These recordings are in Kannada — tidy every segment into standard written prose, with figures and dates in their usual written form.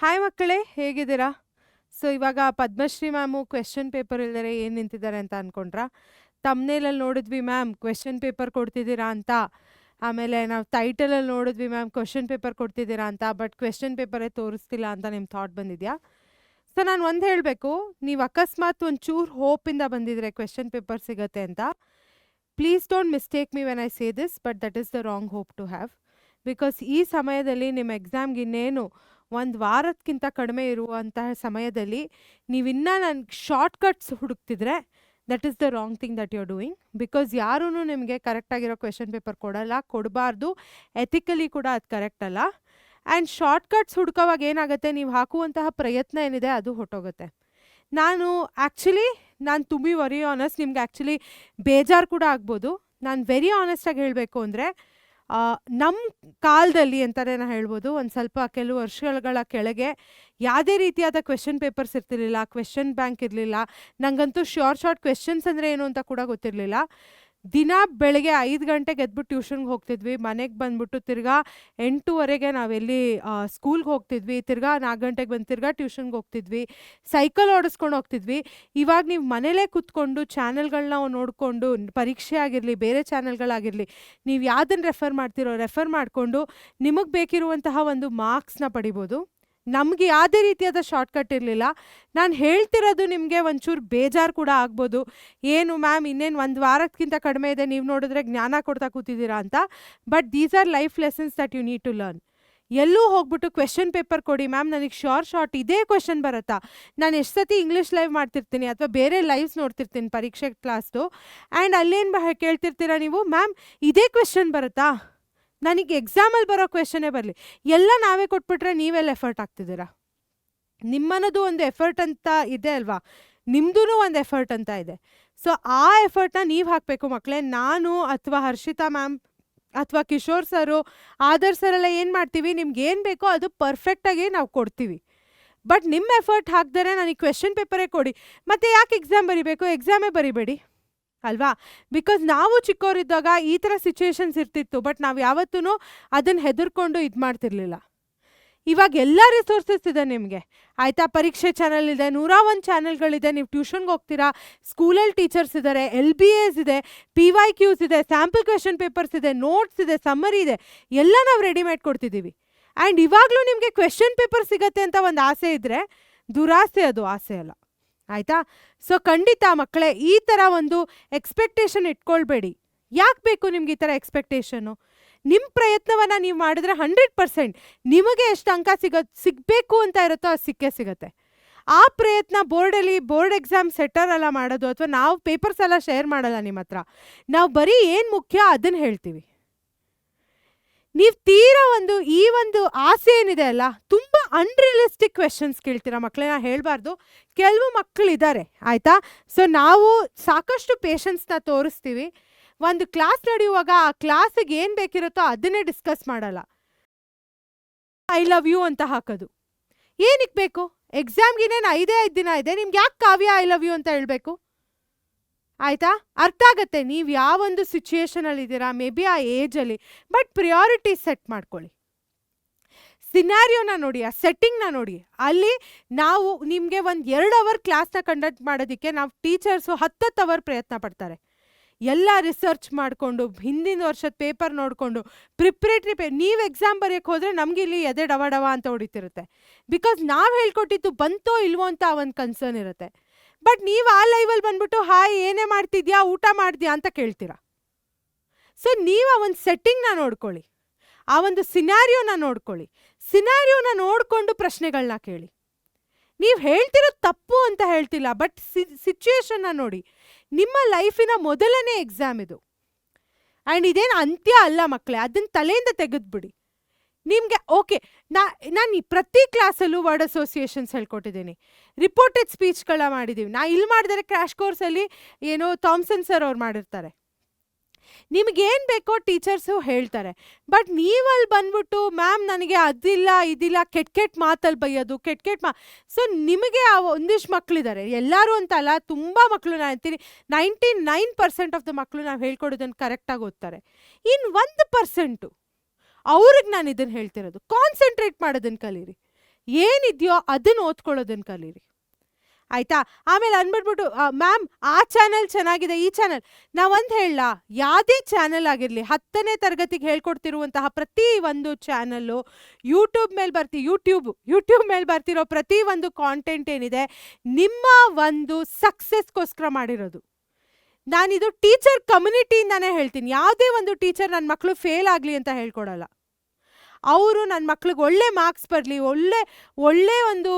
ಹಾಯ್ ಮಕ್ಕಳೇ, ಹೇಗಿದ್ದೀರಾ? ಸೊ ಇವಾಗ ಪದ್ಮಶ್ರೀ ಮ್ಯಾಮು ಕ್ವೆಶ್ಚನ್ ಪೇಪರ್ ಇಲ್ದರೆ ಏನು ನಿಂತಿದ್ದಾರೆ ಅಂತ ಅಂದ್ಕೊಂಡ್ರಾ? ತಮ್ನೇಲಲ್ಲಿ ನೋಡಿದ್ವಿ ಮ್ಯಾಮ್ ಕ್ವೆಶ್ಚನ್ ಪೇಪರ್ ಕೊಡ್ತಿದ್ದೀರಾ ಅಂತ. ಆಮೇಲೆ ನಾವು ಟೈಟಲಲ್ಲಿ ನೋಡಿದ್ವಿ ಮ್ಯಾಮ್ ಕ್ವೆಶ್ಚನ್ ಪೇಪರ್ ಕೊಡ್ತಿದ್ದೀರಾ ಅಂತ. ಬಟ್ ಕ್ವೆಶ್ಚನ್ ಪೇಪರೇ ತೋರಿಸ್ತಿಲ್ಲ ಅಂತ ನಿಮ್ಮ ಥಾಟ್ ಬಂದಿದೆಯಾ? ಸೊ ನಾನು ಒಂದು ಹೇಳಬೇಕು, ನೀವು ಅಕಸ್ಮಾತ್ ಒಂಚೂರು ಹೋಪಿಂದ ಬಂದಿದ್ರೆ ಕ್ವೆಶ್ಚನ್ ಪೇಪರ್ ಸಿಗತ್ತೆ ಅಂತ, please don't mistake me when I say this, but that is the wrong hope to have. Because ಈ ಸಮಯದಲ್ಲಿ ನಿಮ್ಮ ಎಕ್ಸಾಮ್ಗೆ ಇನ್ನೇನು ಒಂದು ವಾರಕ್ಕಿಂತ ಕಡಿಮೆ ಇರುವಂತಹ ಸಮಯದಲ್ಲಿ ನೀವಿನ್ನೂ ಶಾರ್ಟ್ಕಟ್ಸ್ ಹುಡುಕ್ತಿದ್ರೆ that is the wrong thing that you are doing. Because ಯಾರೂ ನಿಮಗೆ ಕರೆಕ್ಟಾಗಿರೋ ಕ್ವೆಶ್ಚನ್ ಪೇಪರ್ ಕೊಡಲ್ಲ, ಕೊಡಬಾರ್ದು, ಎಥಿಕಲಿ ಕೂಡ ಅದು ಕರೆಕ್ಟ್ ಅಲ್ಲ. ಆ್ಯಂಡ್ ಶಾರ್ಟ್ಕಟ್ಸ್ ಹುಡ್ಕೋವಾಗ ಏನಾಗುತ್ತೆ, ನೀವು ಹಾಕುವಂತಹ ಪ್ರಯತ್ನ ಏನಿದೆ ಅದು ಹೊಟ್ಟೋಗುತ್ತೆ. ನಾನು ಟು ಬಿ ವೆರಿ ಆನೆಸ್ಟ್, ನಿಮ್ಗೆ ಆ್ಯಕ್ಚುಲಿ ಬೇಜಾರು ಕೂಡ ಆಗ್ಬೋದು. ನಾನು ವೆರಿ ಆನೆಸ್ಟಾಗಿ ಹೇಳಬೇಕು ಅಂದರೆ, ನಮ್ಮ ಕಾಲದಲ್ಲಿ ಅಂತಲೇ ನಾನು ಹೇಳ್ಬೋದು, ಒಂದು ಸ್ವಲ್ಪ ಕೆಲವು ವರ್ಷಗಳ ಕೆಳಗೆ ಯಾವುದೇ ರೀತಿಯಾದ ಕ್ವೆಶ್ಚನ್ ಪೇಪರ್ಸ್ ಇರ್ತಿರ್ಲಿಲ್ಲ, ಕ್ವೆಶ್ಚನ್ ಬ್ಯಾಂಕ್ ಇರಲಿಲ್ಲ. ನನಗಂತೂ ಶಾರ್ಟ್ ಕ್ವೆಶ್ಚನ್ಸ್ ಅಂದರೆ ಏನು ಅಂತ ಕೂಡ ಗೊತ್ತಿರಲಿಲ್ಲ. ದಿನ ಬೆಳಗ್ಗೆ 5 ಗಂಟೆಗೆ ಎದ್ಬಿಟ್ಟು ಟ್ಯೂಷನ್ಗೆ ಹೋಗ್ತಿದ್ವಿ, ಮನೆಗೆ ಬಂದ್ಬಿಟ್ಟು ತಿರ್ಗಾ 8:30ಗೆ ನಾವೆಲ್ಲಿ ಸ್ಕೂಲ್ಗೆ ಹೋಗ್ತಿದ್ವಿ, ತಿರ್ಗಾ 4 ಗಂಟೆಗೆ ಬಂದು ತಿರ್ಗಾ ಟ್ಯೂಷನ್ಗೆ ಹೋಗ್ತಿದ್ವಿ, ಸೈಕಲ್ ಓಡಿಸ್ಕೊಂಡು ಹೋಗ್ತಿದ್ವಿ. ಇವಾಗ ನೀವು ಮನೇಲೇ ಕೂತ್ಕೊಂಡು ಚಾನಲ್ಗಳನ್ನ ನೋಡಿಕೊಂಡು, ಪರೀಕ್ಷೆ ಆಗಿರಲಿ ಬೇರೆ ಚಾನಲ್ಗಳಾಗಿರಲಿ, ನೀವು ಯಾವುದನ್ನು ರೆಫರ್ ಮಾಡಿಕೊಂಡು ನಿಮಗೆ ಬೇಕಿರುವಂತಹ ಒಂದು ಮಾರ್ಕ್ಸ್ನ ಪಡಿಬೋದು. ನಮಗೆ ಯಾವುದೇ ರೀತಿಯಾದ ಶಾರ್ಟ್ಕಟ್ ಇರಲಿಲ್ಲ. ನಾನು ಹೇಳ್ತಿರೋದು ನಿಮಗೆ ಒಂಚೂರು ಬೇಜಾರು ಕೂಡ ಆಗ್ಬೋದು, ಏನು ಮ್ಯಾಮ್ ಇನ್ನೇನು 1 ವಾರಕ್ಕಿಂತ ಕಡಿಮೆ ಇದೆ, ನೀವು ನೋಡಿದ್ರೆ ಜ್ಞಾನ ಕೊಡ್ತಾ ಕೂತಿದ್ದೀರಾ ಅಂತ. But these are life lessons that you need to learn. ಎಲ್ಲೂ ಹೋಗ್ಬಿಟ್ಟು ಕ್ವೆಶ್ಚನ್ ಪೇಪರ್ ಕೊಡಿ ಮ್ಯಾಮ್, ನನಗೆ ಶಾರ್ಟ್ ಇದೇ ಕ್ವೆಶ್ಚನ್ ಬರುತ್ತಾ, ನಾನು ಎಷ್ಟು ಸತಿ ಇಂಗ್ಲೀಷ್ ಲೈವ್ ಮಾಡ್ತಿರ್ತೀನಿ ಅಥವಾ ಬೇರೆ ಲೈವ್ಸ್ ನೋಡ್ತಿರ್ತೀನಿ ಪರೀಕ್ಷೆ ಕ್ಲಾಸ್ದು, ಆ್ಯಂಡ್ ಅಲ್ಲೇನು ಕೇಳ್ತಿರ್ತೀರಾ ನೀವು, ಮ್ಯಾಮ್ ಇದೇ ಕ್ವೆಶ್ಚನ್ ಬರುತ್ತಾ, ನನಗೆ ಎಕ್ಸಾಮಲ್ಲಿ ಬರೋ ಕ್ವೆಶ್ಚನೇ ಬರಲಿ, ಎಲ್ಲ ನಾವೇ ಕೊಟ್ಬಿಟ್ರೆ ನೀವೆಲ್ಲ ಎಫರ್ಟ್ ಆಗ್ತಿದ್ದೀರಾ? ನಿಮ್ಮನ್ನೋದು ಒಂದು ಎಫರ್ಟ್ ಅಂತ ಇದೆ ಅಲ್ವಾ, ನಿಮ್ಮದೂ ಒಂದು ಎಫರ್ಟ್ ಅಂತ ಇದೆ. ಸೊ ಆ ಎಫರ್ಟ್ನ ನೀವು ಹಾಕಬೇಕು ಮಕ್ಕಳೇ. ನಾನು ಅಥವಾ ಹರ್ಷಿತಾ ಮ್ಯಾಮ್ ಅಥವಾ ಕಿಶೋರ್ ಸರು, ಆದರ್ ಸರೆಲ್ಲ ಏನು ಮಾಡ್ತೀವಿ, ನಿಮ್ಗೆ ಏನು ಬೇಕೋ ಅದು ಪರ್ಫೆಕ್ಟಾಗಿ ನಾವು ಕೊಡ್ತೀವಿ. ಬಟ್ ನಿಮ್ಮ ಎಫರ್ಟ್ ಹಾಕಿದರೆ ನನಗೆ ಕ್ವೆಶ್ಚನ್ ಪೇಪರೇ ಕೊಡಿ, ಮತ್ತು ಯಾಕೆ ಎಕ್ಸಾಮ್ ಬರೀಬೇಕು, ಎಕ್ಸಾಮೇ ಬರಿಬೇಡಿ ಅಲ್ವಾ? ಬಿಕಾಸ್ ನಾವು ಚಿಕ್ಕವರಿದ್ದಾಗ ಈ ಥರ ಸಿಚುವೇಶನ್ಸ್ ಇರ್ತಿತ್ತು, ಬಟ್ ನಾವು ಯಾವತ್ತೂ ಅದನ್ನು ಹೆದರ್ಕೊಂಡು ಇದು ಮಾಡ್ತಿರ್ಲಿಲ್ಲ. ಇವಾಗ ಎಲ್ಲ ರಿಸೋರ್ಸಸ್ ಇದೆ ನಿಮಗೆ, ಆಯಿತಾ? ಪರೀಕ್ಷೆ ಚಾನಲ್ ಇದೆ, 101 ಚಾನಲ್ಗಳಿದೆ, ನೀವು ಟ್ಯೂಷನ್ಗೆ ಹೋಗ್ತೀರಾ, ಸ್ಕೂಲಲ್ಲಿ ಟೀಚರ್ಸ್ ಇದ್ದಾರೆ, LBAs ಇದೆ, PYQs ಇದೆ, ಸ್ಯಾಂಪಲ್ ಕ್ವೆಶ್ಚನ್ ಪೇಪರ್ಸ್ ಇದೆ, ನೋಟ್ಸ್ ಇದೆ, ಸಮ್ಮರಿ ಇದೆ, ಎಲ್ಲ ನಾವು ರೆಡಿ ಮಾಡಿಕೊಡ್ತಿದ್ದೀವಿ. ಆ್ಯಂಡ್ ಇವಾಗಲೂ ನಿಮಗೆ ಕ್ವೆಶ್ಚನ್ ಪೇಪರ್ ಸಿಗತ್ತೆ ಅಂತ ಒಂದು ಆಸೆ ಇದ್ದರೆ ದುರಾಸೆ, ಅದು ಆಸೆ ಅಲ್ಲ, ಆಯಿತಾ? ಸೊ ಖಂಡಿತ ಮಕ್ಕಳೇ ಈ ಥರ ಒಂದು ಎಕ್ಸ್ಪೆಕ್ಟೇಷನ್ ಇಟ್ಕೊಳ್ಬೇಡಿ. ಯಾಕೆ ಬೇಕು ನಿಮ್ಗೆ ಈ ಥರ ಎಕ್ಸ್ಪೆಕ್ಟೇಷನು? ನಿಮ್ಮ ಪ್ರಯತ್ನವನ್ನು ನೀವು ಮಾಡಿದ್ರೆ 100% ನಿಮಗೆ ಎಷ್ಟು ಅಂಕ ಸಿಗಬೇಕು ಅಂತ ಇರುತ್ತೋ ಅದು ಸಿಕ್ಕೇ ಸಿಗುತ್ತೆ. ಆ ಪ್ರಯತ್ನ ಬೋರ್ಡ್ ಎಕ್ಸಾಮ್ ಸೆಟರ್ ಎಲ್ಲ ಮಾಡೋದು, ಅಥವಾ ನಾವು ಪೇಪರ್ಸ್ ಎಲ್ಲ ಶೇರ್ ಮಾಡಲ್ಲ ನಿಮ್ಮ ಹತ್ರ, ನಾವು ಬರೀ ಏನು ಮುಖ್ಯ ಅದನ್ನು ಹೇಳ್ತೀವಿ. ನೀವು ತೀರಾ ಈ ಒಂದು ಆಸೆ ಏನಿದೆ ಅಲ್ಲ, ತುಂಬ ಅನ್ರಿಯಲಿಸ್ಟಿಕ್ ಕ್ವೆಶನ್ಸ್ ಕೇಳ್ತೀರಾ ಮಕ್ಕಳೇ. ನಾನು ಹೇಳಬಾರ್ದು, ಕೆಲವು ಮಕ್ಕಳಿದ್ದಾರೆ ಆಯಿತಾ? ಸೊ ನಾವು ಸಾಕಷ್ಟು ಪೇಷನ್ಸ್ನ ತೋರಿಸ್ತೀವಿ. ಒಂದು ಕ್ಲಾಸ್ ನಡೆಯುವಾಗ ಆ ಕ್ಲಾಸಿಗೆ ಏನು ಬೇಕಿರುತ್ತೋ ಅದನ್ನೇ ಡಿಸ್ಕಸ್ ಮಾಡಲ್ಲ. ಐ ಲವ್ ಯು ಅಂತ ಹಾಕೋದು ಏನಕ್ಕೆ ಬೇಕು? ಎಕ್ಸಾಮ್ಗಿನೇನು 5 ದಿನ ಇದೆ, ನಿಮ್ಗೆ ಯಾಕೆ ಕಾವ್ಯ ಐ ಲವ್ ಯು ಅಂತ ಹೇಳಬೇಕು? ಆಯಿತಾ? ಅರ್ಥ ಆಗುತ್ತೆ ನೀವು ಯಾವೊಂದು ಸಿಚುಯೇಷನಲ್ಲಿ ಇದ್ದೀರಾ, ಮೇ ಬಿ ಆ ಏಜಲ್ಲಿ. ಬಟ್ ಪ್ರಿಯಾರಿಟಿ ಸೆಟ್ ಮಾಡ್ಕೊಳ್ಳಿ, ಸಿನಾರಿಯೋನ ನೋಡಿ, ಆ ಸೆಟ್ಟಿಂಗ್ನ ನೋಡಿ. ಅಲ್ಲಿ ನಾವು ನಿಮಗೆ ಒಂದು 2 ಅವರ್ ಕ್ಲಾಸ್ನ ಕಂಡಕ್ಟ್ ಮಾಡೋದಕ್ಕೆ ನಾವು ಟೀಚರ್ಸು 10 ಅವರ್ ಪ್ರಯತ್ನ ಪಡ್ತಾರೆ. ಎಲ್ಲ ರಿಸರ್ಚ್ ಮಾಡಿಕೊಂಡು, ಹಿಂದಿನ ವರ್ಷದ ಪೇಪರ್ ನೋಡಿಕೊಂಡು, ಪ್ರಿಪ್ರೇಟ್ರಿ ನೀವು ಎಕ್ಸಾಮ್ ಬರೆಯೋಕ್ಕೆ ಹೋದರೆ ನಮಗೆ ಇಲ್ಲಿ ಎದೆ ಡವ ಅಂತ ಹೊಡಿತಿರುತ್ತೆ. ಬಿಕಾಸ್ ನಾವು ಹೇಳ್ಕೊಟ್ಟಿದ್ದು ಬಂತೋ ಇಲ್ವೋ ಅಂತ ಒಂದು ಕನ್ಸರ್ನ್ ಇರುತ್ತೆ. ಬಟ್ ನೀವು ಆ ಲೈವಲ್ಲಿ ಬಂದ್ಬಿಟ್ಟು ಹಾಯ್ ಏನೇ ಮಾಡ್ತಿದ್ಯಾ, ಊಟ ಮಾಡಿದ್ಯಾ ಅಂತ ಕೇಳ್ತೀರಾ. ಸೊ ನೀವು ಆ ಒಂದು ಸೆಟ್ಟಿಂಗ್ನ ನೋಡ್ಕೊಳ್ಳಿ, ಆ ಒಂದು ಸಿನಾರಿಯೋನ ನೋಡ್ಕೊಳ್ಳಿ, ಸಿನಾರಿಯೋನ ನೋಡಿಕೊಂಡು ಪ್ರಶ್ನೆಗಳನ್ನ ಕೇಳಿ. ನೀವು ಹೇಳ್ತಿರೋದು ತಪ್ಪು ಅಂತ ಹೇಳ್ತಿಲ್ಲ, ಬಟ್ ಸಿಚುಯೇಷನ್ನ ನೋಡಿ. ನಿಮ್ಮ ಲೈಫಿನ ಮೊದಲನೇ ಎಕ್ಸಾಮ್ ಇದು, ಆ್ಯಂಡ್ ಇದೇನು ಅಂತ್ಯ ಅಲ್ಲ ಮಕ್ಕಳೇ, ಅದನ್ನು ತಲೆಯಿಂದ ತೆಗೆದುಬಿಡಿ. ನಿಮಗೆ ಓಕೆ, ನಾನು ಪ್ರತಿ ಕ್ಲಾಸಲ್ಲೂ ವರ್ಡ್ ಅಸೋಸಿಯೇಷನ್ಸ್ ಹೇಳ್ಕೊಟ್ಟಿದ್ದೀನಿ, ರಿಪೋರ್ಟೆಡ್ ಸ್ಪೀಚ್ಗಳ ಮಾಡಿದ್ದೀವಿ. ಇಲ್ಲಿ ಮಾಡಿದರೆ ಕ್ರ್ಯಾಶ್ ಕೋರ್ಸಲ್ಲಿ ಏನೋ ಥಾಮ್ಸನ್ ಸರ್ ಅವ್ರು ಮಾಡಿರ್ತಾರೆ. ನಿಮಗೇನು ಬೇಕೋ ಟೀಚರ್ಸು ಹೇಳ್ತಾರೆ. ಬಟ್ ನೀವಲ್ಲಿ ಬಂದ್ಬಿಟ್ಟು ಮ್ಯಾಮ್ ನನಗೆ ಅದಿಲ್ಲ ಇದಿಲ್ಲ, ಕೆಟ್ಟ ಮಾತಲ್ಲಿ ಬೈಯೋದು, ಸೊ ನಿಮಗೆ ಆ ಒಂದಿಷ್ಟು ಮಕ್ಕಳಿದ್ದಾರೆ, ಎಲ್ಲರೂ ಅಂತ ಅಲ್ಲ, ತುಂಬ ಮಕ್ಕಳು, ನಾನು ಅಂತೀನಿ 99% ಆಫ್ ದ ಮಕ್ಕಳು ನಾವು ಹೇಳ್ಕೊಡೋದನ್ನು ಕರೆಕ್ಟಾಗಿ ಓದ್ತಾರೆ. ಇನ್ನು 1% ಅವ್ರಿಗೆ ನಾನು ಇದನ್ನು ಹೇಳ್ತಿರೋದು, ಕಾನ್ಸಂಟ್ರೇಟ್ ಮಾಡೋದನ್ನು ಕಲೀರಿ. ಏನಿದೆಯೋ ಅದನ್ನು ಓದ್ಕೊಳ್ಳೋದನ್ನು ಕಲೀರಿ, ಆಯಿತಾ? ಆಮೇಲೆ ಅಂದ್ಬಿಟ್ಬಿಟ್ಟು ಮ್ಯಾಮ್ ಆ ಚಾನಲ್ ಚೆನ್ನಾಗಿದೆ, ಈ ಚಾನಲ್. ನಾವೊಂದು ಹೇಳಲ್ಲ, ಯಾವುದೇ ಚಾನಲ್ ಆಗಿರಲಿ, 10ನೇ ತರಗತಿಗೆ ಹೇಳ್ಕೊಡ್ತಿರುವಂತಹ ಪ್ರತಿ ಒಂದು ಚಾನಲ್ಲು ಯೂಟ್ಯೂಬ್ ಮೇಲೆ ಬರ್ತಿರೋ ಪ್ರತಿ ಒಂದು ಕಾಂಟೆಂಟ್ ಏನಿದೆ ನಿಮ್ಮ ಒಂದು ಸಕ್ಸಸ್ಗೋಸ್ಕರ ಮಾಡಿರೋದು. ನಾನಿದು ಟೀಚರ್ ಕಮ್ಯುನಿಟಿಯಿಂದಾನೇ ಹೇಳ್ತೀನಿ. ಯಾವುದೇ ಒಂದು ಟೀಚರ್ ನನ್ನ ಮಕ್ಕಳು ಫೇಲ್ ಆಗಲಿ ಅಂತ ಹೇಳ್ಕೊಡಲ್ಲ. ಅವರು ನನ್ನ ಮಕ್ಳಿಗೆ ಒಳ್ಳೆ ಮಾರ್ಕ್ಸ್ ಬರಲಿ, ಒಳ್ಳೆ ಒಂದು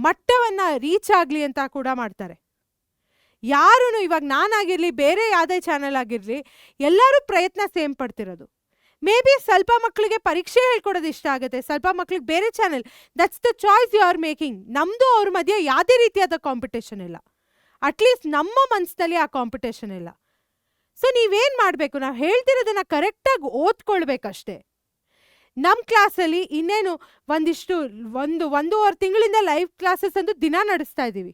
ಮಟ್ಟವನ್ನು ರೀಚ್ ಆಗಲಿ ಅಂತ ಕೂಡ ಮಾಡ್ತಾರೆ. ಯಾರೂ ಇವಾಗ ನಾನಾಗಿರಲಿ, ಬೇರೆ ಯಾವುದೇ ಚಾನಲ್ ಆಗಿರಲಿ, ಎಲ್ಲರೂ ಪ್ರಯತ್ನ ಸೇಮ್ ಪಡ್ತಿರೋದು. ಮೇ ಬಿ ಸ್ವಲ್ಪ ಮಕ್ಕಳಿಗೆ ಪರೀಕ್ಷೆ ಹೇಳ್ಕೊಡೋದು ಇಷ್ಟ ಆಗುತ್ತೆ, ಸ್ವಲ್ಪ ಮಕ್ಳಿಗೆ ಬೇರೆ channel. That's the choice you are making. ನಮ್ಮದು ಅವ್ರ ಮಧ್ಯೆ ಯಾವುದೇ ರೀತಿಯಾದ ಕಾಂಪಿಟೇಷನ್ ಇಲ್ಲ. ಅಟ್ಲೀಸ್ಟ್ ನಮ್ಮ ಮನಸ್ಸಿನಲ್ಲಿ ಆ ಕಾಂಪಿಟೇಷನ್ ಇಲ್ಲ. ಸೊ ನೀವೇನು ಮಾಡಬೇಕು, ನಾವು ಹೇಳ್ತಿರೋದನ್ನು ಕರೆಕ್ಟಾಗಿ ಓದ್ಕೊಳ್ಬೇಕಷ್ಟೇ. ನಮ್ಮ ಕ್ಲಾಸಲ್ಲಿ ಇನ್ನೇನು ಒಂದೂವರೆ ತಿಂಗಳಿಂದ ಲೈವ್ ಕ್ಲಾಸಸ್ ಅಂತೂ ದಿನ ನಡೆಸ್ತಾ ಇದ್ದೀವಿ.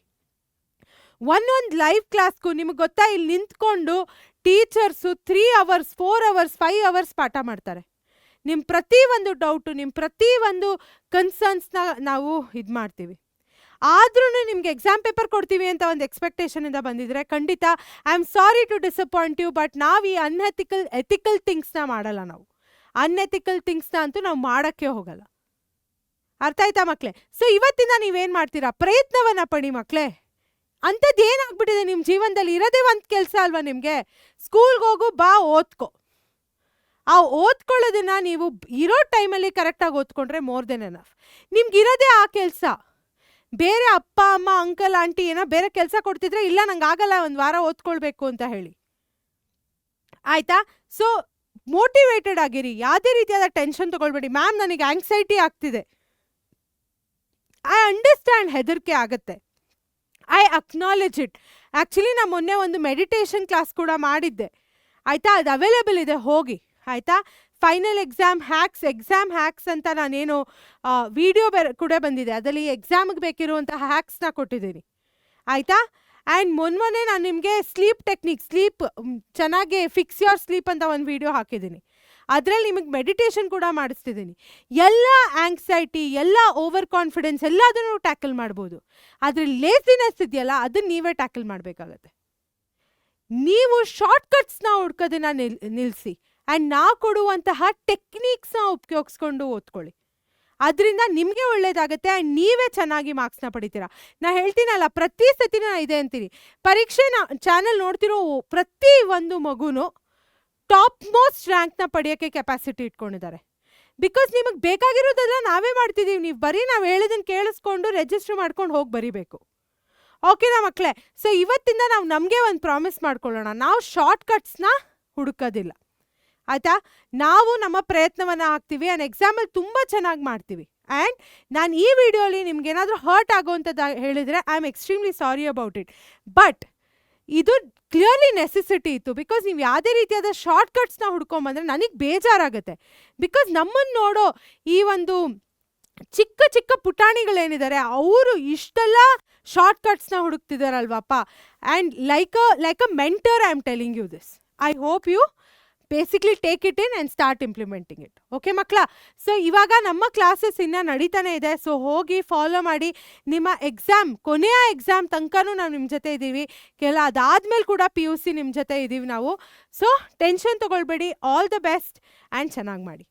ಒಂದೊಂದು ಲೈವ್ ಕ್ಲಾಸ್ಗೂ ನಿಮಗೆ ಗೊತ್ತಾ, ಇಲ್ಲಿ ನಿಂತ್ಕೊಂಡು ಟೀಚರ್ಸು 3 hours 4 hours 5 hours ಪಾಠ ಮಾಡ್ತಾರೆ. ನಿಮ್ಮ ಪ್ರತಿಯೊಂದು ಡೌಟು, ನಿಮ್ಮ ಪ್ರತಿಯೊಂದು ಕನ್ಸರ್ನ್ಸ್ನ ನಾವು ಇದು ಮಾಡ್ತೀವಿ. ಆದ್ರೂ ನಿಮ್ಗೆ ಎಕ್ಸಾಮ್ ಪೇಪರ್ ಕೊಡ್ತೀವಿ ಅಂತ ಒಂದು ಎಕ್ಸ್ಪೆಕ್ಟೇಷನಿಂದ ಬಂದಿದ್ರೆ ಖಂಡಿತ I am sorry to disappoint you, but ನಾವು ಈ ಎಥಿಕಲ್ ಥಿಂಗ್ಸ್ನ ಮಾಡಲ್ಲ. ನಾವು ಅನ್ಎಥಿಕಲ್ ಥಿಂಗ್ಸ್ನ ಅಂತೂ ನಾವು ಮಾಡೋಕ್ಕೆ ಹೋಗಲ್ಲ. ಅರ್ಥ ಆಯ್ತಾ ಮಕ್ಕಳೇ? ಸೊ ಇವತ್ತಿಂದ ನೀವೇನು ಮಾಡ್ತೀರಾ, ಪ್ರಯತ್ನವನ್ನು ಪಡಿ ಮಕ್ಕಳೇ. ಅಂಥದ್ದು ಏನಾಗ್ಬಿಟ್ಟಿದೆ ನಿಮ್ಮ ಜೀವನದಲ್ಲಿ? ಇರೋದೇ ಒಂದು ಕೆಲಸ ಅಲ್ವಾ ನಿಮಗೆ? ಸ್ಕೂಲ್ಗೆ ಹೋಗು, ಬಾ, ಓದ್ಕೊ. ಆ ಓದ್ಕೊಳ್ಳೋದನ್ನ ನೀವು ಇರೋ ಟೈಮಲ್ಲಿ ಕರೆಕ್ಟಾಗಿ ಓದ್ಕೊಂಡ್ರೆ ಮೋರ್ ದೆನ್ ಎನಫ್. ನಿಮ್ಗಿರೋದೇ ಆ ಕೆಲಸ. ಬೇರೆ ಅಪ್ಪ ಅಮ್ಮ ಅಂಕಲ್ ಆಂಟಿ ಏನೋ ಬೇರೆ ಕೆಲಸ ಕೊಡ್ತಿದ್ರೆ, ಇಲ್ಲ ನಂಗೆ ಆಗಲ್ಲ, ಒಂದು ವಾರ ಓದ್ಕೊಳ್ಬೇಕು ಅಂತ ಹೇಳಿ, ಆಯಿತಾ? ಸೊ ಮೋಟಿವೇಟೆಡ್ ಆಗಿರಿ, ಯಾವುದೇ ರೀತಿಯಾದ ಟೆನ್ಷನ್ ತೊಗೊಳ್ಬೇಡಿ. ಮ್ಯಾಮ್ ನನಗೆ ಆಂಗ್ಸೈಟಿ ಆಗ್ತಿದೆ, ಐ ಅಂಡರ್ಸ್ಟ್ಯಾಂಡ್, ಹೆದರಿಕೆ ಆಗುತ್ತೆ, ಐ ಅಕ್ನಾಲೆಜ್ ಇಟ್. ಆ್ಯಕ್ಚುಲಿ ನಾನು ಮೊನ್ನೆ ಒಂದು ಮೆಡಿಟೇಷನ್ ಕ್ಲಾಸ್ ಕೂಡ ಮಾಡಿದ್ದೆ, ಆಯಿತಾ? ಅದು ಅವೈಲೇಬಲ್ ಇದೆ, ಹೋಗಿ, ಆಯಿತಾ? ಫೈನಲ್ ಎಕ್ಸಾಮ್ ಹ್ಯಾಕ್ಸ್ ಅಂತ ನಾನೇನು ವಿಡಿಯೋ ಕೂಡ ಬಂದಿದೆ, ಅದರಲ್ಲಿ ಎಕ್ಸಾಮ್ಗೆ ಬೇಕಿರುವಂತಹ ಹ್ಯಾಕ್ಸ್ನ ಕೊಟ್ಟಿದ್ದೀನಿ, ಆಯಿತಾ? ಆ್ಯಂಡ್ ಮೊನ್ನೆ ನಾನು ನಿಮಗೆ ಸ್ಲೀಪ್ ಚೆನ್ನಾಗಿ ಫಿಕ್ಸ್ ಯೋರ್ ಸ್ಲೀಪ್ ಅಂತ ಒಂದು ವಿಡಿಯೋ ಹಾಕಿದ್ದೀನಿ. ಅದರಲ್ಲಿ ನಿಮಗೆ ಮೆಡಿಟೇಷನ್ ಕೂಡ ಮಾಡಿಸ್ತಿದ್ದೀನಿ. ಎಲ್ಲ ಆಂಗ್ಸೈಟಿ, ಎಲ್ಲ ಓವರ್ ಕಾನ್ಫಿಡೆನ್ಸ್ ಎಲ್ಲದನ್ನು ಟ್ಯಾಕಲ್ ಮಾಡ್ಬೋದು. ಆದರೆ ಲೇಸಿನೆಸ್ ಇದೆಯಲ್ಲ, ಅದನ್ನು ನೀವೇ ಟ್ಯಾಕಲ್ ಮಾಡಬೇಕಾಗತ್ತೆ. ನೀವು ಶಾರ್ಟ್ಕಟ್ಸ್ನ ಹುಡ್ಕೋದನ್ನ ನಿಲ್ಲಿಸಿ ಆ್ಯಂಡ್ ನಾವು ಕೊಡುವಂತಹ ಟೆಕ್ನಿಕ್ಸ್ನ ಉಪಯೋಗಿಸ್ಕೊಂಡು ಓದ್ಕೊಳ್ಳಿ. ಅದರಿಂದ ನಿಮಗೆ ಒಳ್ಳೇದಾಗುತ್ತೆ ಆ್ಯಂಡ್ ನೀವೇ ಚೆನ್ನಾಗಿ ಮಾರ್ಕ್ಸ್ನ ಪಡಿತೀರಾ. ನಾ ಹೇಳ್ತೀನಲ್ಲ, ಪ್ರತಿ ಸತಿನೂ ನಾನು ಇದೆ ಅಂತೀನಿ. ಪರೀಕ್ಷೆನ ಚಾನಲ್ ನೋಡ್ತಿರೋ ಪ್ರತಿ ಒಂದು ಮಗುನೂ ಟಾಪ್ ಮೋಸ್ಟ್ ರ್ಯಾಂಕ್ನ ಪಡೆಯೋಕ್ಕೆ ಕೆಪಾಸಿಟಿ ಇಟ್ಕೊಂಡಿದ್ದಾರೆ. ಬಿಕಾಸ್ ನಿಮಗೆ ಬೇಕಾಗಿರೋದೆಲ್ಲ ನಾವೇ ಮಾಡ್ತಿದ್ದೀವಿ. ನೀವು ಬರೀ ನಾವು ಹೇಳೋದನ್ನು ಕೇಳಿಸ್ಕೊಂಡು ರಿಜಿಸ್ಟರ್ ಮಾಡ್ಕೊಂಡು ಹೋಗಿ ಬರೀಬೇಕು. ಓಕೆನಾ ಮಕ್ಕಳೇ? ಸೊ ಇವತ್ತಿಂದ ನಾವು ನಮಗೆ ಒಂದು ಪ್ರಾಮಿಸ್ ಮಾಡ್ಕೊಳ್ಳೋಣ, ನಾವು ಶಾರ್ಟ್ಕಟ್ಸ್ನ ಹುಡುಕೋದಿಲ್ಲ, ಆಯಿತಾ? ನಾವು ನಮ್ಮ ಪ್ರಯತ್ನವನ್ನು ಹಾಕ್ತೀವಿ ಆ್ಯಂಡ್ ಎಕ್ಸಾಮಲ್ಲಿ ತುಂಬ ಚೆನ್ನಾಗಿ ಮಾಡ್ತೀವಿ. ಆ್ಯಂಡ್ ನಾನು ಈ ವಿಡಿಯೋಲಿ ನಿಮ್ಗೇನಾದರೂ ಹರ್ಟ್ ಆಗೋವಂಥದ್ದು ಹೇಳಿದರೆ I am extremely sorry about it. But ಇದು ಕ್ಲಿಯರ್ಲಿ ನೆಸೆಸಿಟಿ ಇತ್ತು. ಬಿಕಾಸ್ ನೀವು ಯಾವುದೇ ರೀತಿಯಾದ ಶಾರ್ಟ್ಕಟ್ಸ್ನ ಹುಡ್ಕೊಂಬಂದರೆ ನನಗೆ ಬೇಜಾರಾಗುತ್ತೆ. ಬಿಕಾಸ್ ನಮ್ಮನ್ನು ನೋಡೋ ಈ ಒಂದು ಚಿಕ್ಕ ಪುಟಾಣಿಗಳೇನಿದ್ದಾರೆ, ಅವರು ಇಷ್ಟೆಲ್ಲ ಶಾರ್ಟ್ಕಟ್ಸ್ನ ಹುಡುಕ್ತಿದ್ದಾರಲ್ವಪ್ಪ. And like a mentor I am telling you this. I hope you basically take it in and start implementing it. Okay ಮಕ್ಕಳ? ಸೊ ಇವಾಗ ನಮ್ಮ ಕ್ಲಾಸಸ್ ಇನ್ನೂ ನಡೀತಾನೆ ಇದೆ. ಸೊ ಹೋಗಿ ಫಾಲೋ ಮಾಡಿ. ನಿಮ್ಮ ಕೊನೆಯ ಎಕ್ಸಾಮ್ ತನಕನೂ ನಾವು ನಿಮ್ಮ ಜೊತೆ ಇದ್ದೀವಿ. ಅದಾದ್ಮೇಲೆ ಕೂಡ PUC ನಿಮ್ಮ ಜೊತೆ ಇದ್ದೀವಿ ನಾವು. ಸೊ ಟೆನ್ಷನ್ ತೊಗೊಳ್ಬೇಡಿ. ಆಲ್ ದ ಬೆಸ್ಟ್ ಆ್ಯಂಡ್ ಚೆನ್ನಾಗಿ ಮಾಡಿ.